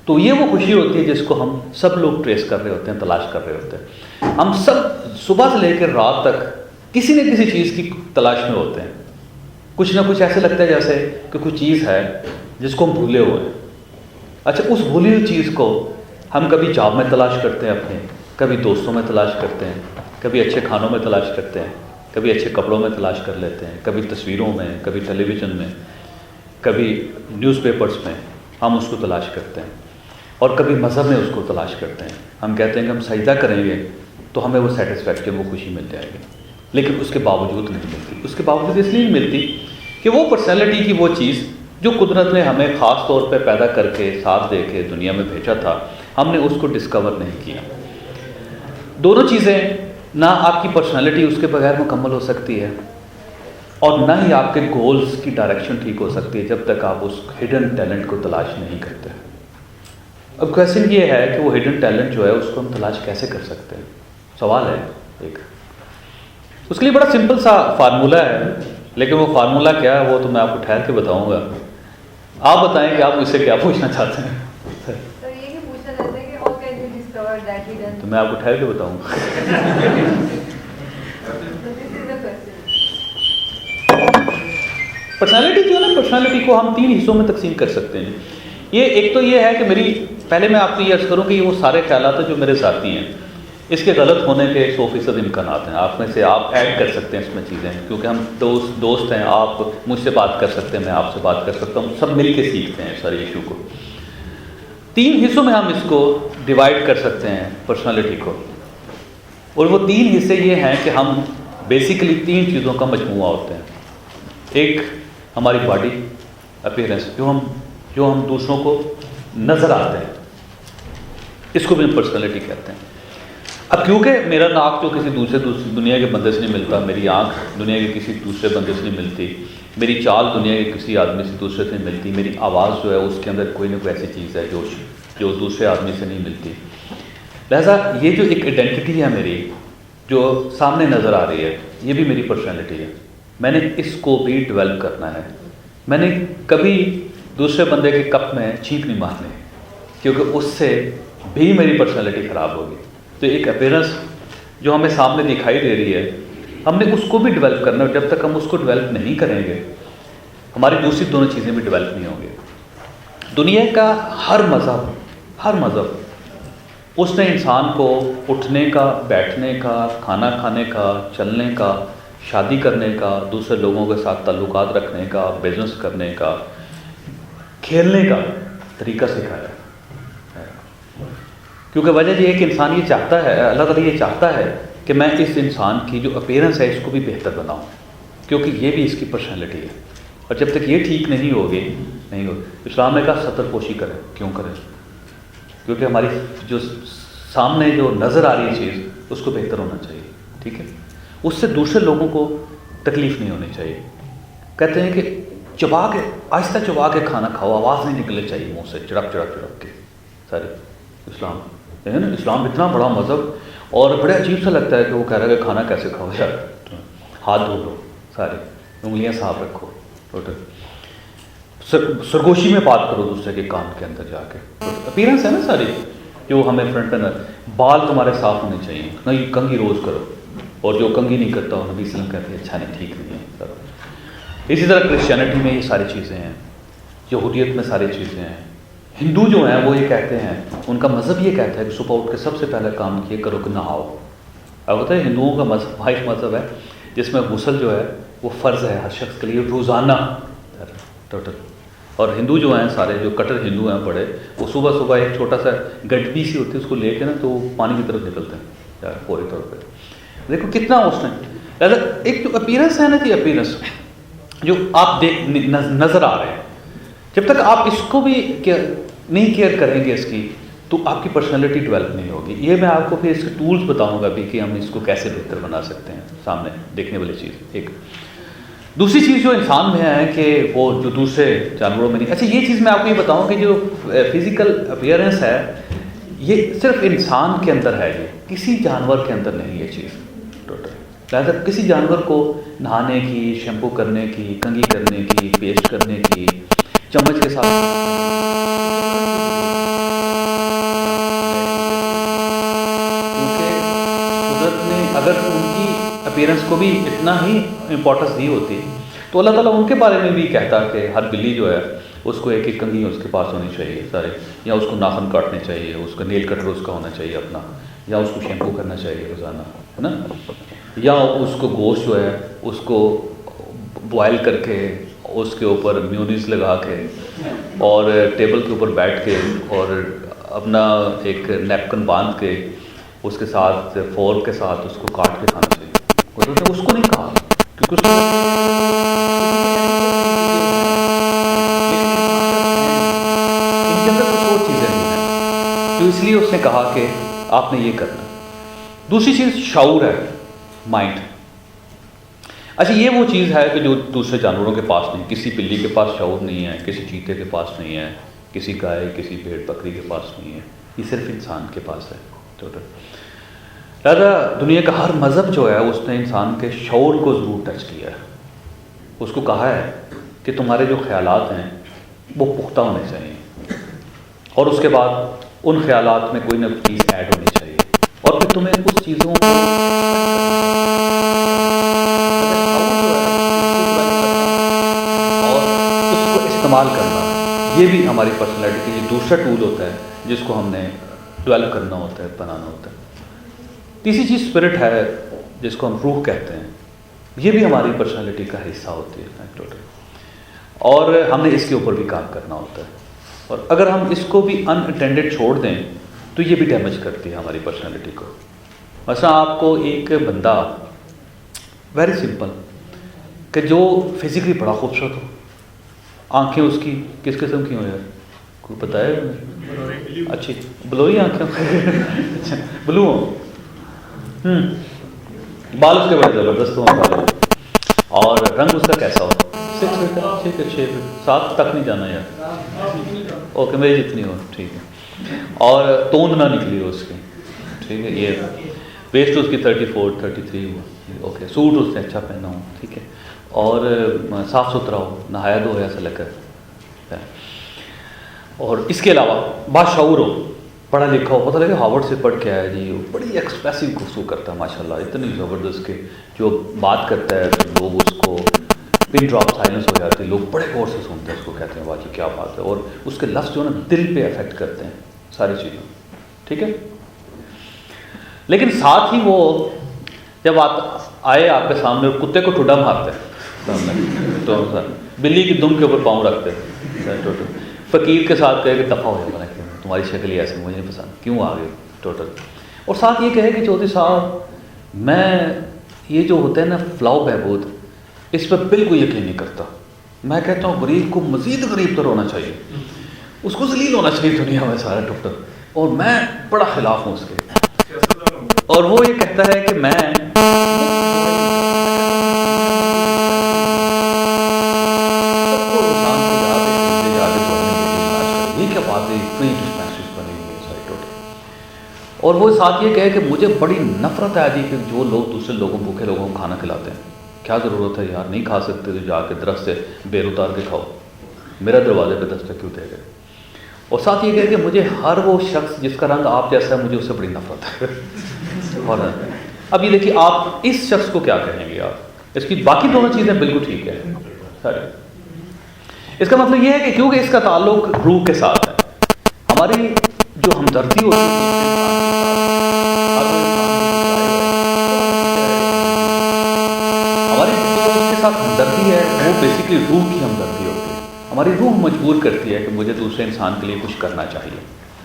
تو یہ وہ خوشی ہوتی ہے جس کو ہم سب لوگ ٹریس کر رہے ہوتے ہیں، تلاش کر رہے ہوتے ہیں. ہم سب صبح سے لے کر رات تک کسی نہ کسی چیز کی تلاش میں ہوتے ہیں. کچھ نہ کچھ ایسے لگتا ہے جیسے کہ کوئی چیز ہے جس کو ہم بھولے ہوئے ہیں. اچھا، اس بھولی ہوئی چیز کو ہم کبھی جاب میں تلاش کرتے ہیں اپنے، کبھی دوستوں میں تلاش کرتے ہیں، کبھی اچھے کھانوں میں تلاش کرتے ہیں، کبھی اچھے کپڑوں میں تلاش کر لیتے ہیں، کبھی تصویروں میں، کبھی ٹیلی ویژن میں، کبھی نیوز پیپرز میں ہم اس کو تلاش کرتے ہیں، اور کبھی مذہب میں اس کو تلاش کرتے ہیں. ہم کہتے ہیں کہ ہم سجدہ کریں گے تو ہمیں وہ سیٹسفیکشن، وہ خوشی مل جائے گی، لیکن اس کے باوجود نہیں ملتی. اس کے باوجود اس لیے نہیں ملتی کہ وہ پرسنالٹی کی وہ چیز جو قدرت نے ہمیں خاص طور پہ پیدا کر کے ساتھ دے کے دنیا میں بھیجا تھا، ہم نے اس کو ڈسکور نہیں کیا. دونوں چیزیں، نہ آپ کی پرسنالٹی اس کے بغیر مکمل ہو سکتی ہے، اور نہ ہی آپ کے گولز کی ڈائریکشن ٹھیک ہو سکتی ہے جب تک آپ اس ہڈن ٹیلنٹ کو تلاش نہیں کرتے. اب کویسچن یہ ہے کہ وہ ہڈن ٹیلنٹ جو ہے اس کو ہم تلاش کیسے کر سکتے ہیں؟ سوال ہے ایک. اس کے لیے بڑا سمپل سا فارمولہ ہے، لیکن وہ فارمولہ کیا ہے وہ تو میں آپ کو ٹھہر کے بتاؤں گا. آپ بتائیں کہ آپ مجھ سے کیا پوچھنا چاہتے ہیں. تو میں آپ کو ٹھہر کے بتاؤں گا. پرسنالٹی جو ہے نا، پرسنالٹی کو ہم 3 حصوں میں تقسیم کر سکتے ہیں. یہ ایک تو یہ ہے کہ پہلے میں آپ کو یہ عرض کروں کہ یہ وہ سارے خیالات ہیں جو میرے ذاتی ہیں. اس کے غلط ہونے کے 100% امکانات ہیں. آپ میں سے آپ ایڈ کر سکتے ہیں اس میں چیزیں، کیونکہ ہم دوست ہیں. آپ مجھ سے بات کر سکتے ہیں، میں آپ سے بات کر سکتا ہوں، سب مل کے سیکھتے ہیں سارے ایشو کو. 3 حصوں میں ہم اس کو ڈیوائڈ کر سکتے ہیں پرسنالٹی کو، اور وہ 3 حصے یہ ہیں کہ ہم بیسیکلی 3 چیزوں کا مجموعہ ہوتے ہیں. ایک ہماری باڈی اپیرنس، جو ہم دوسروں کو نظر آتے ہیں، اس کو بھی ہم پرسنالٹی کہتے ہیں. اب کیونکہ میرا ناک جو کسی دوسرے دنیا کے بندے سے نہیں ملتا، میری آنکھ دنیا کے کسی دوسرے بندے سے نہیں ملتی، میری چال دنیا کے کسی آدمی سے دوسرے سے نہیں ملتی، میری آواز جو ہے اس کے اندر کوئی نہ کوئی ایسی چیز ہے جو دوسرے آدمی سے نہیں ملتی، لہٰذا یہ جو ایک آئیڈینٹی ہے میری جو سامنے نظر آ رہی ہے، یہ بھی میری پرسنالٹی ہے. میں نے اس کو بھی ڈیولپ کرنا ہے. میں نے کبھی دوسرے بندے کے کپ میں چھینک نہیں مارنے، کیونکہ اس سے بھی میری پرسنالٹی خراب ہوگی. تو ایک اپیرنس جو ہمیں سامنے دکھائی دے رہی ہے، ہم نے اس کو بھی ڈیولپ کرنا ہے. جب تک ہم اس کو ڈیولپ نہیں کریں گے، ہماری دوسری دونوں چیزیں بھی ڈیولپ نہیں ہوں گی. دنیا کا ہر مذہب اس نے انسان کو اٹھنے کا، بیٹھنے کا، کھانا کھانے کا، چلنے کا، شادی کرنے کا، دوسرے لوگوں کے ساتھ تعلقات رکھنے کا، بزنس کرنے کا، کھیلنے کا طریقہ سکھایا ہے. کیونکہ وجہ یہ ہے کہ انسان یہ چاہتا ہے، اللہ تعالیٰ یہ چاہتا ہے کہ میں اس انسان کی جو اپیرنس ہے اس کو بھی بہتر بناؤں، کیونکہ یہ بھی اس کی پرسنالٹی ہے. اور جب تک یہ ٹھیک نہیں ہوگی. اسلام نے کہا ستر پوشی کریں. کیوں کریں؟ کیونکہ ہماری جو سامنے جو نظر آ رہی چیز اس کو بہتر ہونا چاہیے. ٹھیک ہے، اس سے دوسرے لوگوں کو تکلیف نہیں ہونی چاہیے. کہتے ہیں کہ چبا کے، آہستہ چبا کے کھانا کھاؤ، آواز نہیں نکلنی چاہیے منہ سے، چڑپ کے. سارے اسلام ہے نا، اسلام اتنا بڑا مذہب، اور بڑے عجیب سا لگتا ہے کہ وہ کہہ رہا ہے کہ کھانا کیسے کھاؤ یار. ہاتھ دھو لو، سارے انگلیاں صاف رکھو، سرگوشی میں بات کرو دوسرے کے کان کے اندر جا کے. اپیرنس ہے نا ساری جو ہمیں فرنٹ پہ. بال تمہارے صاف ہونے چاہیے، نہیں کنگھی روز کرو، اور جو کنگھی نہیں کرتا وہ نبی وسلم کہتے ہیں اچھا نہیں، ٹھیک نہیں ہے. اسی طرح کرسچینٹی میں یہ ساری چیزیں ہیں، یہودیت میں ساری چیزیں ہیں. ہندو جو ہیں وہ یہ کہتے ہیں، ان کا مذہب یہ کہتا ہے کہ صبح اٹھ کے سب سے پہلا کام یہ کرو کہ نہاؤ. اب ہوتا ہے ہندوؤں کا مذہب واحد مذہب ہے جس میں غسل جو ہے وہ فرض ہے ہر شخص کے لیے روزانہ ٹوٹل. اور ہندو جو ہیں سارے، جو کٹر ہندو ہیں بڑے، وہ صبح صبح ایک چھوٹا سا گڈبی سی ہوتی ہے، اس کو لے کے نا تو وہ پانی کی طرف نکلتے ہیں فوری طور پہ. دیکھو کتنا اس نے ایک جو اپیرنس ہے نا کہ اپیرنس جو آپ نظر آ رہے ہیں، جب تک آپ اس کو بھی نہیں کیئر کریں گے اس کی، تو آپ کی پرسنالٹی ڈیولپ نہیں ہوگی. یہ میں آپ کو پھر اس کے ٹولز بتاؤں گا بھی کہ ہم اس کو کیسے بہتر بنا سکتے ہیں. سامنے دیکھنے والی چیز ایک. دوسری چیز جو انسان میں ہے کہ وہ جو دوسرے جانوروں میں نہیں. اچھا یہ چیز میں آپ کو یہ بتاؤں کہ جو فزیکل اپیئرنس ہے یہ صرف انسان کے اندر ہے، یہ کسی جانور کے اندر نہیں یہ چیز ٹوٹل. لہٰذا کسی جانور کو نہانے کی، شیمپو کرنے کی، کنگھی کرنے کی، پیسٹ کرنے کی، چمچ کے ساتھ اگر ان کی اپیرنس کو بھی اتنا ہی امپورٹنس دی ہوتی تو اللہ تعالیٰ ان کے بارے میں بھی کہتا کہ ہر بلی جو ہے اس کو ایک ایک کنگھی اس کے پاس ہونی چاہیے سارے، یا اس کو ناخن کاٹنے چاہیے، اس کا نیل کٹر اس کا ہونا چاہیے اپنا، یا اس کو شیمپو کرنا چاہیے روزانہ، ہے نا، یا اس کو گوشت جو ہے اس کو بوائل کر کے اس کے اوپر میونیز لگا کے اور ٹیبل کے اوپر بیٹھ کے اور اپنا ایک نیپکن باندھ کے اس کے ساتھ فورک کے ساتھ اس کو کاٹ کے کھانا چاہیے۔ اس کو نہیں کہا کیونکہ اس کو ان کے اندر کچھ اور چیزیں نہیں ہیں، تو اس لیے اس نے کہا کہ آپ نے یہ کرنا۔ دوسری چیز شعور ہے، مائنڈ۔ اچھا یہ وہ چیز ہے کہ جو دوسرے جانوروں کے پاس نہیں، کسی بلی کے پاس شعور نہیں ہے، کسی چیتے کے پاس نہیں ہے، کسی گائے کسی بھیڑ بکری کے پاس نہیں ہے، یہ صرف انسان کے پاس ہے ٹوٹل۔ لہٰذا دنیا کا ہر مذہب جو ہے اس نے انسان کے شعور کو ضرور ٹچ کیا ہے، اس کو کہا ہے کہ تمہارے جو خیالات ہیں وہ پختہ ہونے چاہیے، اور اس کے بعد ان خیالات میں کوئی نہ کوئی چیز ایڈ ہونی چاہیے، اور پھر تمہیں اس چیزوں کو اور اس کو استعمال کرنا، یہ بھی ہماری پرسنالٹی کا یہ دوسرا ٹول ہوتا ہے جس کو ہم نے ڈیولپ کرنا ہوتا ہے، بنانا ہوتا ہے۔ تیسری چیز اسپرٹ ہے جس کو ہم روح کہتے ہیں، یہ بھی ہماری پرسنالٹی کا حصہ ہوتی ہے ٹوٹل، اور ہم نے اس کے اوپر بھی کام کرنا ہوتا ہے، اور اگر ہم اس کو بھی ان اٹینڈڈ چھوڑ دیں تو یہ بھی ڈیمیج کرتی ہے ہماری پرسنالٹی کو۔ مثلا آپ کو ایک بندہ ویری سمپل کہ جو فزیکلی بڑا خوبصورت ہو، آنکھیں اس کی کس قسم کی ہوں یار، کوئی پتہ ہے؟ اچھی بلوئی آنکھیں بلو ہوں، بال اس کے بڑے زبردست ہوں، اور رنگ اس کا کیسا ہو، 6 فٹ 6 فٹ 7 تک نہیں جانا یار، اوکے میری جتنی ہو ٹھیک ہے، اور توند نہ نکلی ہو اس کی، ٹھیک ہے، یہ ویسٹ اس کی 34 33 ہو، اوکے، سوٹ اس نے اچھا پہنا ہو، ٹھیک ہے، اور صاف ستھرا ہو، نہایا دھویا سے لگ کر، اور اس کے علاوہ باشعور ہو، پڑھا لکھا ہو، پتہ لگے ہارورڈ سے پڑھ کے آیا جی، وہ بڑی ایکسپریسو گفتگو کرتا ہے ماشاء اللہ، اتنی زبردست کہ جو بات کرتا ہے لوگ اس کو پن ڈراپ سائلنس ہو جاتے ہیں، لوگ بڑے غور سے سنتے ہیں اس کو، کہتے ہیں واہ جی کیا بات ہے، اور اس کے لفظ جو ہے نا دل پہ افیکٹ کرتے ہیں ساری چیزیں، ٹھیک ہے۔ لیکن ساتھ ہی وہ جب آئے آپ کے سامنے اور کتے کو ٹھڈا مارتے ہیں تو بلی کی دم کے اوپر پاؤں رکھتے ہیں ٹوٹل، فقیر کے ساتھ کہے کہ دفعہ ہو جائے کہ تمہاری شکل ہی ایسے مجھے نہیں پسند، کیوں آ گئے ٹوٹل، اور ساتھ یہ کہے کہ چودھری صاحب میں یہ جو ہوتا ہے نا فلاح و بہبود، اس پہ بالکل یقین نہیں کرتا، میں کہتا ہوں غریب کو مزید غریب تر ہونا چاہیے، اس کو ذلیل ہونا چاہیے دنیا میں سارا ٹوٹل، اور میں بڑا خلاف ہوں اس کے، اور وہ یہ کہتا ہے کہ میں اور وہ ساتھ یہ کہے کہ مجھے بڑی نفرت ہے جی کہ جو لوگ دوسرے لوگوں بھوکے لوگوں کو کھانا کھلاتے ہیں، کیا ضرورت ہے یار، نہیں کھا سکتے تو جا کے درخت سے بیر اتار کے کھاؤ، میرا دروازے پہ دستک کیوں دے گئے، اور ساتھ یہ کہے کہ مجھے ہر وہ شخص جس کا رنگ آپ جیسا ہے مجھے اس سے بڑی نفرت ہے۔ اور اب یہ دیکھیے آپ اس شخص کو کیا کہیں گے، آپ اس کی باقی دونوں چیزیں بالکل ٹھیک ہے سارے، اس کا مطلب یہ ہے کہ کیونکہ اس کا تعلق روح کے ساتھ ہے، ہماری جو ہمدردی ہوتی ہے ہماری جو اس کے ساتھ ہمدردی ہے وہ بیسیکلی روح کی ہمدردی ہوتی ہے، ہماری روح مجبور کرتی ہے کہ مجھے دوسرے انسان کے لیے کچھ کرنا چاہیے،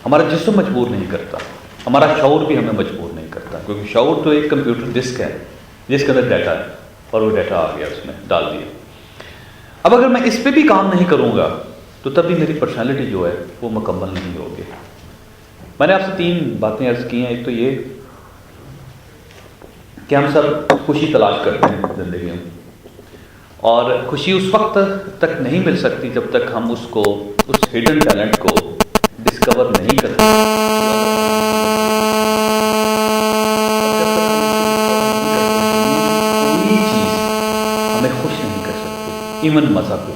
ہمارا جسم مجبور نہیں کرتا، ہمارا شعور بھی ہمیں مجبور نہیں کرتا، کیونکہ شعور تو ایک کمپیوٹر ڈسک ہے جس کے اندر ڈیٹا ہے، اور وہ ڈیٹا آ گیا اس میں ڈال دیا۔ اب اگر میں اس پہ بھی کام نہیں کروں گا تو تب بھی میری پرسنالٹی جو ہے وہ مکمل نہیں ہوگی۔ میں نے آپ سے 3 باتیں عرض کی ہیں، ایک تو یہ کہ ہم سب خوشی تلاش کرتے ہیں زندگی میں، اور خوشی اس وقت تک نہیں مل سکتی جب تک ہم اس کو، اس ہڈن ٹیلنٹ کو ڈسکور نہیں کرتے، کوئی چیز ہمیں خوش نہیں کر سکتی، ایون مذہب بھی۔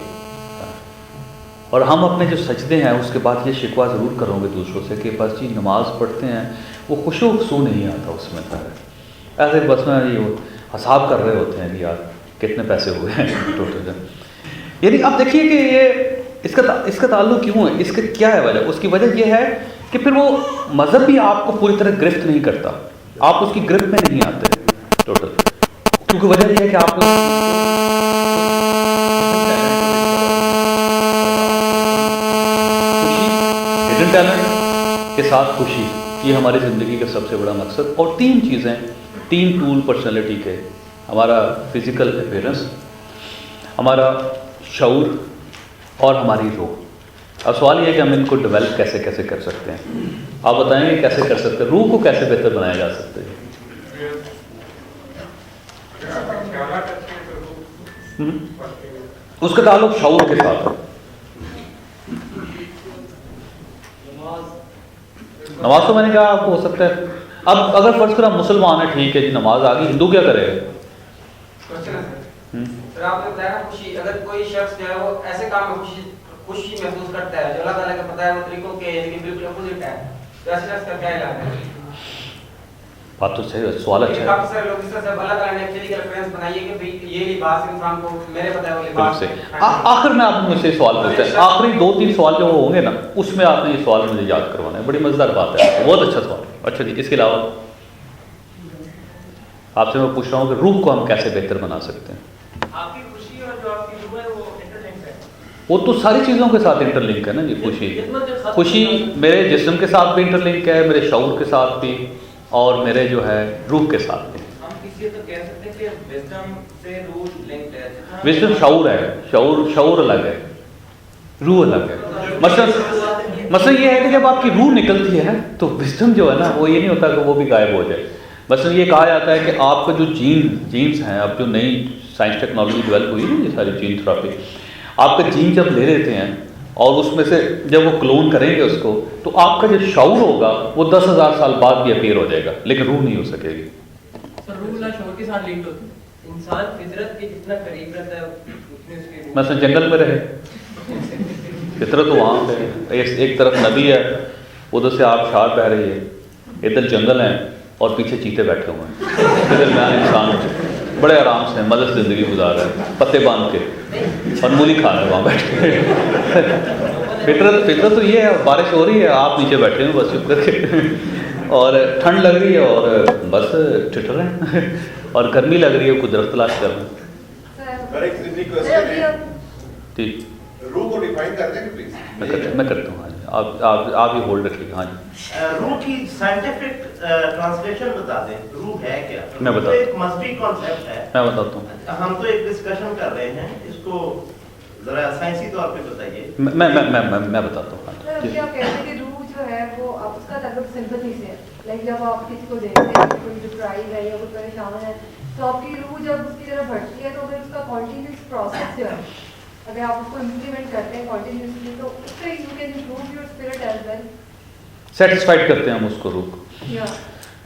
اور ہم اپنے جو سجدے ہیں اس کے بعد یہ شکوہ ضرور کروں گے دوسروں سے کہ بس جی نماز پڑھتے ہیں وہ خوش و خصو نہیں آتا اس میں، ایسے بس میں یہ حساب کر رہے ہوتے ہیں کہ یار کتنے پیسے ہوئے ہیں ٹوٹل. یعنی آپ دیکھیے کہ یہ اس کا تعلق کیوں ہے, اس کا کیا ہے وجہ؟ اس کی وجہ یہ ہے کہ پھر وہ مذہب بھی آپ کو پوری طرح گرفت نہیں کرتا, آپ اس کی گرفت میں نہیں آتے ٹوٹل, کیونکہ وجہ یہ ہے کہ آپ ہڈن ٹیلنٹ کے ساتھ خوشی, یہ ہماری زندگی کا سب سے بڑا مقصد. اور 3 چیزیں, 3 ٹول پرسنالٹی کے, ہمارا فزیکل اپیرنس, ہمارا شعور اور ہماری روح. اب سوال یہ ہے کہ ہم ان کو ڈیولپ کیسے کر سکتے ہیں. آپ بتائیں گے کیسے کر سکتے ہیں, روح کو کیسے بہتر بنایا جا سکتا ہے؟ اس کا تعلق شعور کے ساتھ ہے. نماز تو میں نے کہا آپ کو ہو سکتا ہے. اب اگر فرض کرا مسلمان ہے, ٹھیک ہے جی نماز آ گئی, ہندو کیا کرے گا؟ سر آپ نے بتایا خوشی, اگر کوئی شخص جو ہے وہ ایسے کام میں خوشی محسوس کرتا ہے جو اللہ تعالیٰ کا پتہ ہے وہ طریقوں کے یعنی بالکل اپوزٹ ہے, تو ایسے شخص کا کیا علاج ہے؟ بات تو صحیح ہے, سوال اچھا ہے. کافی سارے لوگ اس طرح سے اللہ تعالیٰ نے ایکچولی ریفرنس بنائی ہے کہ بھئی یہ لباس انسان کو میرے پتہ ہے وہ لباس. آخر میں آپ مجھ سے سوال پوچھتے ہیں, آخری 2-3 سوال جو ہوں گے نا اس میں آپ نے یہ سوال مجھے یاد کروانا ہے. بڑی مزیدار بات ہے, بہت اچھا سوال. اچھا جی, اس کے علاوہ آپ سے میں پوچھ رہا ہوں کہ روح کو ہم کیسے بہتر بنا سکتے ہیں؟ آپ کی خوشی اور جو آپ کی روح ہے وہ انٹرلنک ہے. وہ تو ساری چیزوں کے ساتھ انٹر لنک ہے نا جی. خوشی میرے جسم کے ساتھ بھی انٹر لنک ہے, میرے شعور کے ساتھ بھی, اور میرے جو ہے روح کے ساتھ بھی. ہم کسی تو کہہ سکتے ہیں کہ وزڈم سے روح لنکڈ ہے. وزڈم شعور ہے, شعور الگ ہے, روح الگ ہے. مثلا یہ ہے کہ جب آپ کی روح نکلتی ہے تو وزڈم جو ہے نا وہ یہ نہیں ہوتا کہ وہ بھی غائب ہو جائے. مثلا یہ کہا جاتا ہے کہ آپ کا جو جینز ہیں, اب جو نئی سائنس ٹیکنالوجی ڈیولپ ہوئی ہے, یہ ساری جین تھراپی, آپ کا جین جب لے لیتے ہیں اور اس میں سے جب وہ کلون کریں گے اس کو, تو آپ کا جو شعور ہوگا وہ 10,000 سال بعد بھی اپیئر ہو جائے گا, لیکن روح نہیں ہو سکے گی. سر روح اللہ شعور کے ساتھ لنکڈ ہوتی ہے. انسان فطرت کے جتنا قریب رہتا ہے اتنے اس کے مثلا جنگل میں رہے, فطرت تو وہاں پہ ایک طرف ندی ہے, ادھر سے آپ شار بہ رہی ہے, ادھر جنگل ہیں اور پیچھے چیتے بیٹھے ہوئے ہیں, ادھر درمیان انسان بڑے آرام سے مزے سے زندگی گزار رہا ہے, پتے باندھ کے اور مولی کھا رہے ہیں وہاں بیٹھ کے. فطرت تو یہ ہے, بارش ہو رہی ہے, آپ نیچے بیٹھے ہیں بس چپ کر کے, اور ٹھنڈ لگ رہی ہے اور بس ٹھٹر رہے ہیں, اور گرمی لگ رہی ہے کوئی درخت تلاش کر رہے ہیں. ٹھیک, روح کو ڈیفائن کر دیں گے پلیز. میں کرتا ہوں. ہاں جی, آپ ہی ہولڈ رکھیے گا. ہاں جی, روح کی سائنٹیفک ٹرانسلیشن بتا دیں, روح ہے کیا؟ میں بتا, ایک مذہبی کانسیپٹ ہے, میں بتاتا ہوں. ہم تو ایک ڈسکشن کر رہے ہیں, اس کو ذرا سائنسی طور پہ بتائیے. میں بتاتا ہوں. سر آپ کہتے ہیں کہ روح جو ہے وہ آپ اس کا تعلق سمپتھی سے ہے, لائک جب آپ کسی کو دیکھتے ہیں کوئی ڈپرائیو ہے یا کوئی پریشان ہے تو آپ کی روح جب اس کی طرف بڑھتی ہے تو اگر اس کا کنٹینیوس پروسیس جو ہے, اگر آپ اس کو امپلیمنٹ کرتے ہیں کنٹینیوسلی تو اس سے you can improve your spirit as well. Satisfied کرتے ہیں ہم اس کو روح کو.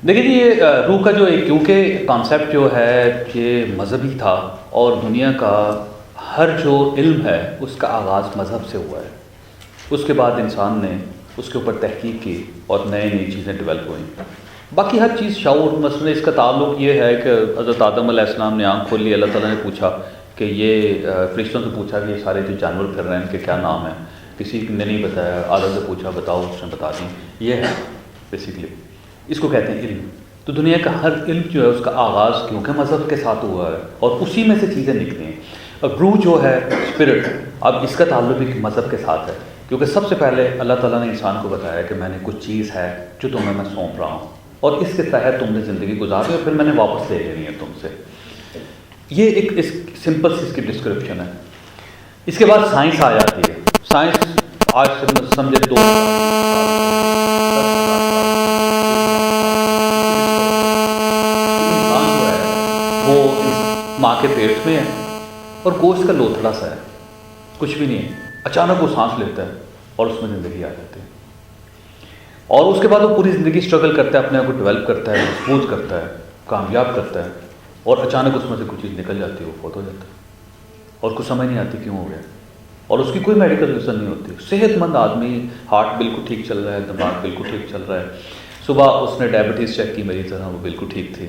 دیکھیے جی, یہ روح کا جو ایک کیونکہ کانسیپٹ جو ہے یہ مذہبی تھا, اور دنیا کا ہر جو علم ہے اس کا آغاز مذہب سے ہوا ہے. اس کے بعد انسان نے اس کے اوپر تحقیق کی اور نئی چیزیں ڈیولپ ہوئیں. باقی ہر چیز شعور, مثلا اس کا تعلق یہ ہے کہ حضرت آدم علیہ السلام نے آنکھ کھول لی, اللہ تعالیٰ نے پوچھا کہ یہ فرشتوں سے پوچھا کہ یہ سارے جو جانور پھر رہے ہیں ان کے کیا نام ہیں, کسی نے نہیں بتایا, آدم سے پوچھا بتاؤ, اس نے بتا دیں. یہ ہے بیسیکلی, اس کو کہتے ہیں علم. تو دنیا کا ہر علم جو ہے اس کا آغاز کیونکہ مذہب کے ساتھ ہوا ہے, اور اسی میں سے چیزیں نکلی ہیں. اب روح جو ہے اسپرٹ, اب اس کا تعلق بھی مذہب کے ساتھ ہے, کیونکہ سب سے پہلے اللہ تعالیٰ نے انسان کو بتایا کہ میں نے کچھ چیز ہے جو تمہیں میں سونپ رہا ہوں, اور اس کے تحت تم نے زندگی گزاری اور پھر میں نے واپس لے لینی ہے تم سے. یہ ایک اس سمپل سی اس کی ڈسکرپشن ہے. اس کے بعد سائنس آ جاتی ہے. سائنس آج سے سمجھے 2 انسان جو ہے وہ ماں کے پیٹ میں ہے اور گوشت کا لوتھڑا سا ہے, کچھ بھی نہیں ہے. اچانک وہ سانس لیتا ہے اور اس میں زندگی آ جاتی ہے, اور اس کے بعد وہ پوری زندگی اسٹرگل کرتا ہے, اپنے آپ کو ڈیولپ کرتا ہے, مضبوط کرتا ہے, کامیاب کرتا ہے, اور اچانک اس میں سے کچھ چیز نکل جاتی ہے, وہ فوت ہو جاتا ہے, اور کچھ سمجھ نہیں آتی کیوں ہو گیا, اور اس کی کوئی میڈیکل ریزن نہیں ہوتی. صحت مند آدمی, ہارٹ بالکل ٹھیک چل رہا ہے, دماغ بالکل ٹھیک چل رہا ہے, صبح اس نے ڈائبٹیز چیک کی میری طرح, وہ بالکل ٹھیک تھی,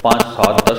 5, 7, 10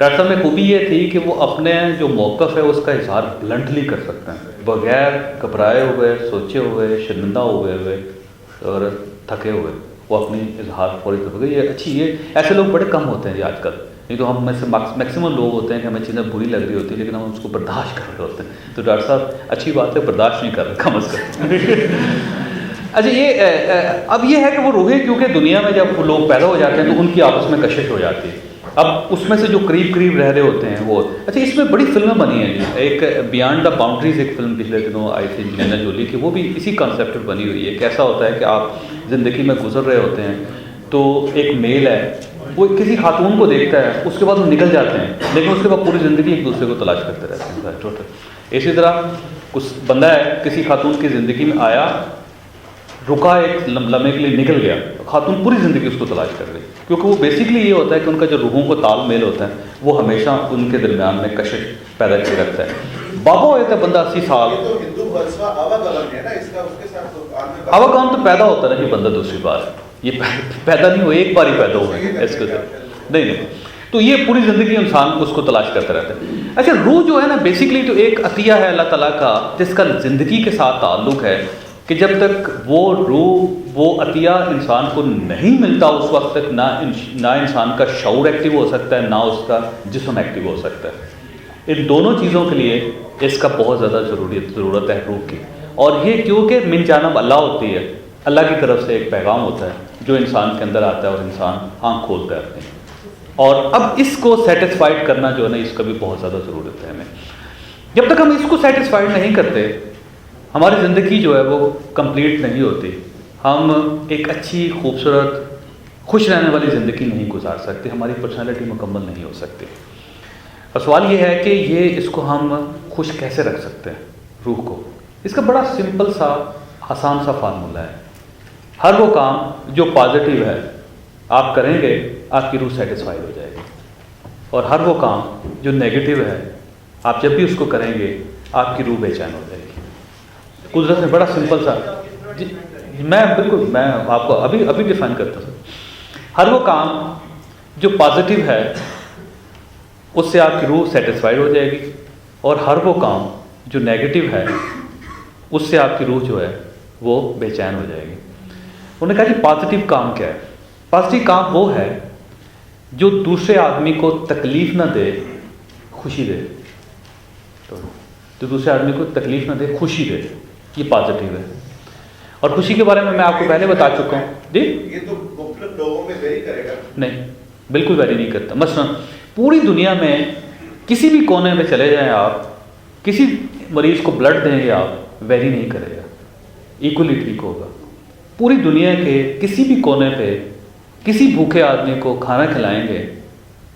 ڈاکٹر صاحب میں خوبی یہ تھی کہ وہ اپنے جو موقف ہے اس کا اظہار بلنٹلی کر سکتے ہیں بغیر گھبرائے ہوئے, سوچے ہوئے, شرمندہ ہوئے اور تھکے ہوئے, وہ اپنی اظہار فوری طور پر. یہ اچھی, یہ ایسے لوگ بڑے کم ہوتے ہیں جی آج کل. نہیں تو ہم میں سے میکسیمم لوگ ہوتے ہیں کہ ہمیں چیزیں بری لگ رہی ہوتی ہیں لیکن ہم اس کو برداشت کر رہے ہوتے ہیں. تو ڈاکٹر صاحب اچھی بات ہے, برداشت نہیں کر رہے کم از کم. اچھا یہ اب یہ ہے کہ وہ روحیں کیونکہ دنیا میں جب وہ لوگ پیدا ہو جاتے ہیں تو ان کی آپس میں کشش ہو جاتی ہے. اب اس میں سے جو قریب رہ رہے ہوتے ہیں وہ, اچھا اس میں بڑی فلمیں بنی ہیں جی. ایک بیانڈ دا باؤنڈریز ایک فلم پچھلے دنوں آئی تھی نینا جولی کی, وہ بھی اسی کانسیپٹ پر بنی ہوئی ہے. کیسا ہوتا ہے کہ آپ زندگی میں گزر رہے ہوتے ہیں تو ایک میل ہے وہ کسی خاتون کو دیکھتا ہے, اس کے بعد وہ نکل جاتے ہیں لیکن اس کے بعد پوری زندگی ایک دوسرے کو تلاش کرتے رہتے ہیں ٹوٹل. اسی طرح کچھ بندہ ہے کسی خاتون کی زندگی میں آیا, رکا ایک لمحے کے لیے, نکل گیا, خاتون پوری زندگی اس کو تلاش کر گئی. کیونکہ وہ بیسکلی یہ ہوتا ہے کہ ان کا جو روحوں کو تال میل ہوتا ہے وہ ہمیشہ ان کے درمیان میں کشش پیدا کیے رکھتا ہے. بابا ہو جاتا ہے بندہ 80 سال, یہ تو ہندو فلسفہ آواگمن ہے نا, اس کا اس کے ساتھ تو آواگمن تو پیدا ہوتا ہے نا بندہ دوسری بار, یہ پیدا نہیں ہوا, ایک بار ہی پیدا ہوا ہے اس کے ساتھ نہیں. تو یہ پوری زندگی انسان اس کو تلاش کرتا رہتا ہے. اچھا روح جو ہے نا بیسکلی تو ایک عطیہ ہے اللہ تعالیٰ کا جس کا زندگی کے ساتھ تعلق ہے کہ جب تک وہ روح, وہ عطیہ انسان کو نہیں ملتا اس وقت تک نہ انسان کا شعور ایکٹیو ہو سکتا ہے, نہ اس کا جسم ایکٹیو ہو سکتا ہے. ان دونوں چیزوں کے لیے اس کا بہت زیادہ ضرورت ہے روح کی. اور یہ کیونکہ من جانب اللہ ہوتی ہے, اللہ کی طرف سے ایک پیغام ہوتا ہے جو انسان کے اندر آتا ہے اور انسان آنکھ کھولتا ہے اپنی. اور اب اس کو سیٹسفائڈ کرنا جو ہے نا اس کا بھی بہت زیادہ ضرورت ہے ہمیں. جب تک ہم اس کو سیٹسفائڈ نہیں کرتے ہماری زندگی جو ہے وہ کمپلیٹ نہیں ہوتی. ہم ایک اچھی خوبصورت خوش رہنے والی زندگی نہیں گزار سکتے, ہماری پرسنالٹی مکمل نہیں ہو سکتی. اور سوال یہ ہے کہ یہ اس کو ہم خوش کیسے رکھ سکتے ہیں روح کو. اس کا بڑا سمپل سا آسان سا فارمولہ ہے. ہر وہ کام جو پازیٹیو ہے آپ کریں گے آپ کی روح سیٹسفائی ہو جائے گی, اور ہر وہ کام جو نیگیٹو ہے آپ جب بھی اس کو کریں گے آپ کی روح بے چین ہو جائے گی. قدرت میں بڑا سمپل سا جی, میں بالکل میں آپ کو ابھی ڈیفائن کرتا ہوں. ہر وہ کام جو پازیٹیو ہے اس سے آپ کی روح سیٹسفائیڈ ہو جائے گی, اور ہر وہ کام جو نیگیٹو ہے اس سے آپ کی روح جو ہے وہ بے چین ہو جائے گی. انہوں نے کہا جی پازیٹیو کام کیا ہے؟ پازیٹیو کام وہ ہے جو دوسرے آدمی کو تکلیف نہ دے, خوشی دے. تو جو دوسرے آدمی کو تکلیف نہ دے, خوشی دے, یہ پازیٹیو ہے. اور خوشی کے بارے میں آپ کو پہلے بتا چکا ہوں جی. یہ تو مختلف لوگوں میں ویری کرے گا. نہیں بالکل ویری نہیں کرتا. مثلا پوری دنیا میں کسی بھی کونے میں چلے جائیں آپ, کسی مریض کو بلڈ دیں گے آپ, ویری نہیں کرے گا, ایکولی ٹھیک ہوگا. پوری دنیا کے کسی بھی کونے پہ کسی بھوکے آدمی کو کھانا کھلائیں گے,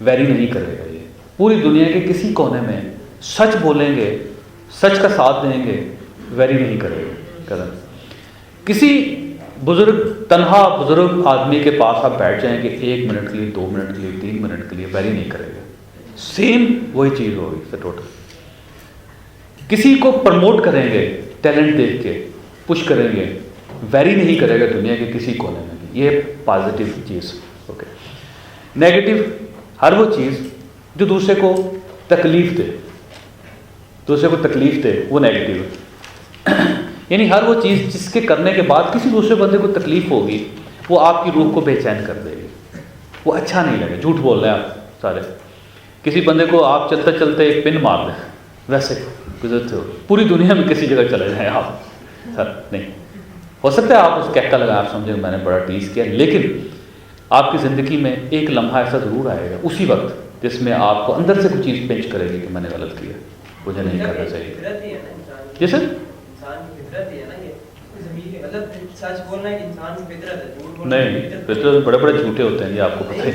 ویری نہیں کرے گا. یہ پوری دنیا کے کسی کونے میں سچ بولیں گے, سچ کا ساتھ دیں گے, ویری نہیں کرے گا. کسی بزرگ تنہا بزرگ آدمی کے پاس آپ بیٹھ جائیں گے 1 منٹ کے لیے, 2 منٹ کے لیے, 3 منٹ کے لیے, ویری نہیں کرے گا. سیم وہی چیز ہوگی ٹوٹل. کسی کو پروموٹ کریں گے, ٹیلنٹ دیکھ کے پش کریں گے, ویری نہیں کرے گا دنیا کے کسی کونے میں. یہ پازیٹیو چیز. اوکے. نیگیٹو ہر وہ چیز جو دوسرے کو تکلیف دے, دوسرے کو تکلیف دے, وہ نیگیٹو ہے. یعنی ہر وہ چیز جس کے کرنے کے بعد کسی دوسرے بندے کو تکلیف ہوگی وہ آپ کی روح کو بے چین کر دے گی, وہ اچھا نہیں لگے. جھوٹ بول رہے ہیں آپ سارے. کسی بندے کو آپ چلتے چلتے ایک پن مار دیں, ویسے گزرتے ہو پوری دنیا میں کسی جگہ چلے جائیں آپ, سر نہیں ہو سکتا ہے آپ اس کہتا لگا آپ سمجھیں میں نے بڑا ٹیز کیا, لیکن آپ کی زندگی میں ایک لمحہ ایسا ضرور آئے گا اسی وقت جس میں آپ کو اندر سے کوئی چیز پنچ کرے گی کہ میں نے غلط کیا, مجھے نہیں کرنا چاہیے. جی سر نہیں, فطرت بڑے بڑے جھوٹے ہوتے ہیں جی, آپ کو پتہ ہے.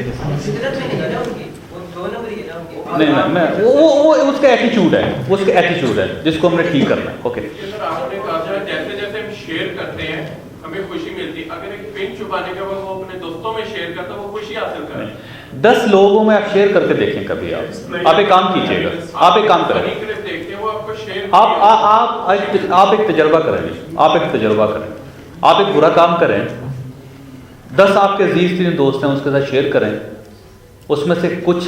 نہیں میں وہ اس کا ایٹیچیوڈ ہے, وہ اس کا ایٹیچیوڈ ہے جس کو ہم نے ٹھیک کرنا ہے. اوکے. آپ نے کہا جیسے جیسے ہم شیئر کرتے ہیں ہمیں خوشی ملتی, اگر ایک پن چھپانے کے بعد وہ اپنے دوستوں میں شیئر کرتا ہے وہ خوشی حاصل کرے. 10 لوگوں میں آپ شیئر کر کے دیکھیں کبھی. آپ ایک کام کیجیے گا, آپ ایک کام کریں, آپ ایک تجربہ کریں, آپ ایک تجربہ کریں, آپ ایک برا کام کریں, 10 آپ کے عزیز ترین دوست ہیں اس کے ساتھ شیئر کریں, اس میں سے کچھ